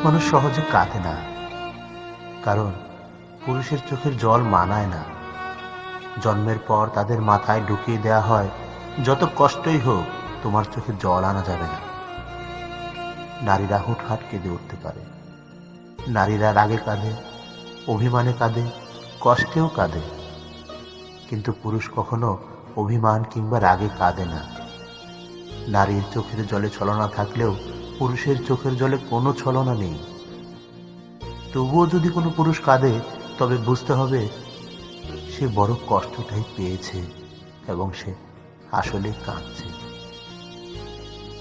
মানুষ সহজে কাঁদে না, কারণ পুরুষের চোখের জল মানায় না। জন্মের পর তাদের মাথায় ঢুকিয়ে দেয়া হয়, যত কষ্টই হোক তোমার চোখে জল আনা যাবে না। নারীরা হুটহাট কেঁদে উঠতে পারে, নারীরা রাগে কাঁদে, অভিমানে কাঁদে, কষ্টেও কাঁদে, কিন্তু পুরুষ কখনো অভিমান কিংবা রাগে কাঁদে না। নারীর চোখের জলে ছলনা থাকলেও পুরুষের চোখের জলে কোনো ছলনা নেই। তবুও যদি কোনো পুরুষ কাঁদে, তবে বুঝতে হবে সে বড় কষ্টটাই পেয়েছে এবং সে আসলে কাঁদছে।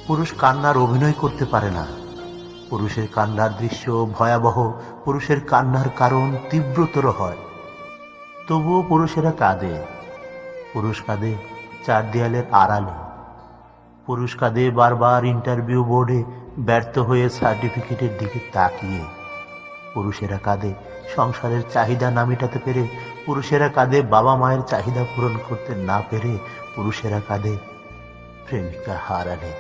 পুরুষ কান্নার অভিনয় করতে পারে না। পুরুষের কান্নার দৃশ্য ভয়াবহ, পুরুষের কান্নার কারণ তীব্রতর হয়। তবুও পুরুষেরা কাঁদে। পুরুষ কাঁদে চার দেয়ালের আড়ালে। পুরুষ কাঁদে বারবার ইন্টারভিউ বোর্ডে ব্যর্থ হয়ে সার্টিফিকেটের দিকে তাকিয়ে। পুরুষেরা কাঁদে সংসারের চাহিদা না মেটাতে পেরে। পুরুষেরা কাঁদে বাবা মায়ের চাহিদা পূরণ করতে না পেরে। পুরুষেরা কাঁদে প্রেমিকা হারালে।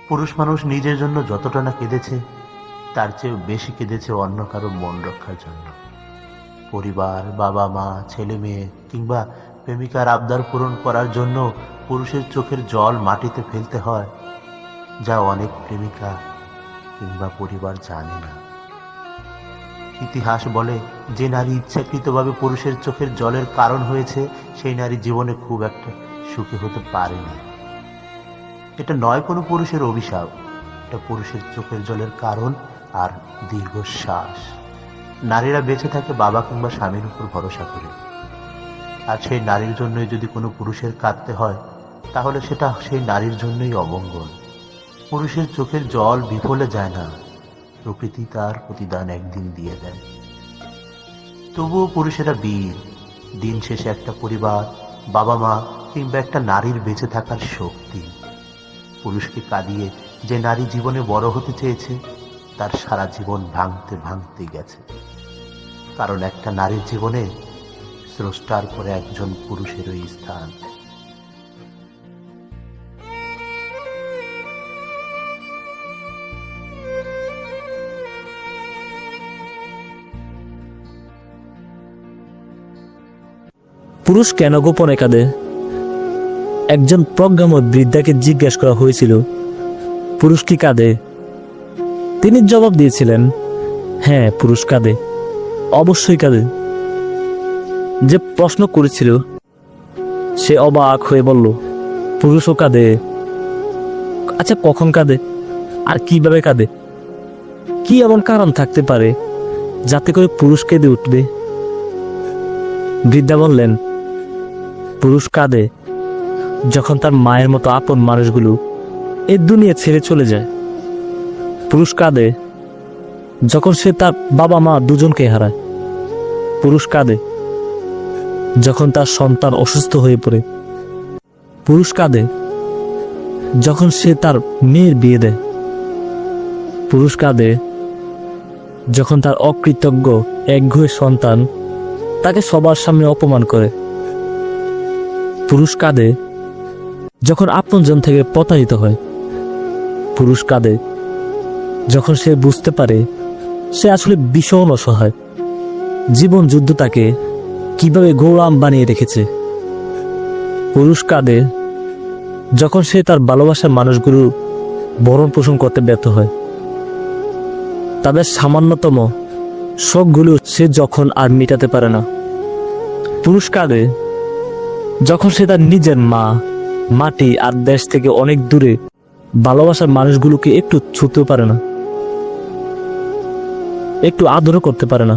পুরুষ মানুষ নিজের জন্য যতটা না কেঁদেছে, তার চেয়েও বেশি কেঁদেছে অন্য কারো মন রক্ষার জন্য। পরিবার, বাবা মা, ছেলে মেয়ে কিংবা প্রেমিকার আবদার পূরণ করার জন্য পুরুষের চোখের জল মাটিতে ফেলতে হয়, যা অনেক প্রেমিকা কিংবা পরিবার জানে না। ইতিহাস বলে, যে নারী ইচ্ছাকৃতভাবে পুরুষের চোখের জলের কারণ হয়েছে, সেই নারী জীবনে খুব একটা সুখী হতে পারেনি। এটা নয় কোনো পুরুষের অভিশাপ, এটা পুরুষের চোখের জলের কারণ আর দীর্ঘশ্বাস। নারীরা বেঁচে থাকে বাবা কিংবা স্বামীর উপর ভরসা করে, আর সেই নারীর জন্যই যদি কোনো পুরুষের কাঁদতে হয়, তাহলে সেটা সেই নারীর জন্যই অমঙ্গল। পুরুষের চোখের জল বিফলে যায় না, প্রকৃতি তার প্রতিদান একদিন দিয়ে দেয়। তবুও পুরুষেরা বীর। দিন শেষে একটা পরিবার, বাবা মা কিংবা একটা নারীর বেঁচে থাকার শক্তি। পুরুষকে কাঁদিয়ে যে নারী জীবনে বড় হতে চেয়েছে, তার সারা জীবন ভাঙতে ভাঙতে গেছে। কারণ একটা নারীর জীবনে স্রষ্টার পরে একজন পুরুষেরই স্থান। পুরুষ কেন গোপনে কাঁদে? একজন প্রজ্ঞাময় বৃদ্ধাকে জিজ্ঞাসা করা হয়েছিল, পুরুষ কি কাঁদে? তিনি জবাব দিয়েছিলেন, হ্যাঁ, পুরুষ কাঁদে, অবশ্যই কাঁদে। যে প্রশ্ন করেছিল সে অবাক হয়ে বলল, পুরুষও কাঁদে? আচ্ছা, কখন কাঁদে আর কিভাবে কাঁদে? কি এমন কারণ থাকতে পারে যাতে করে পুরুষ কেঁদে উঠবে? বৃদ্ধা বললেন, পুরুষ কাঁদে যখন তার মায়ের মতো আপন মানুষগুলো এই দুনিয়া ছেড়ে চলে যায়। পুরুষ কাঁদে যখন সে তার বাবা মা দুজনকে হারায়। পুরুষ কাঁদে যখন তার সন্তান অসুস্থ হয়ে পড়ে। পুরুষ কাঁদে যখন সে তার মেয়ের বিয়ে দেয়। পুরুষ কাঁদে যখন তার অকৃতজ্ঞ একগুঁয়ে সন্তান তাকে সবার সামনে অপমান করে। পুরুষ কাঁদে যখন আপনজন থেকে প্রতারিত হয়। পুরুষ কাঁদে যখন সে বুঝতে পারে সে আসলে ভীষণ অসহায়। জীবন যুদ্ধ তাকে কিভাবে গোলাম বানিয়ে রেখেছে। পুরুষ কাঁদে যখন সে তার ভালোবাসার মানুষগুলো ভরণ পোষণ করতে ব্যর্থ হয়। তাদের সামান্যতম শখগুলো সে যখন আর মেটাতে পারে না। পুরুষ কাঁদে যখন সে তার নিজের মা, মাটি আর দেশ থেকে অনেক দূরে ভালোবাসার মানুষগুলোকে একটু ছুঁতেও পারে না, একটু আদরও করতে পারে না।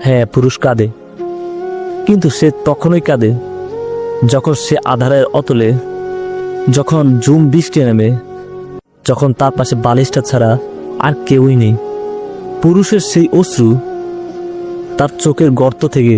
হ্যাঁ, পুরুষ কাঁদে, কিন্তু সে তখনই কাঁদে যখন সে আধারের অতলে, যখন ঝুম বৃষ্টি নেমে, যখন তার পাশে বালিশটা ছাড়া আর কেউই নেই। পুরুষের সেই অশ্রু তার চোখের গর্ত থেকে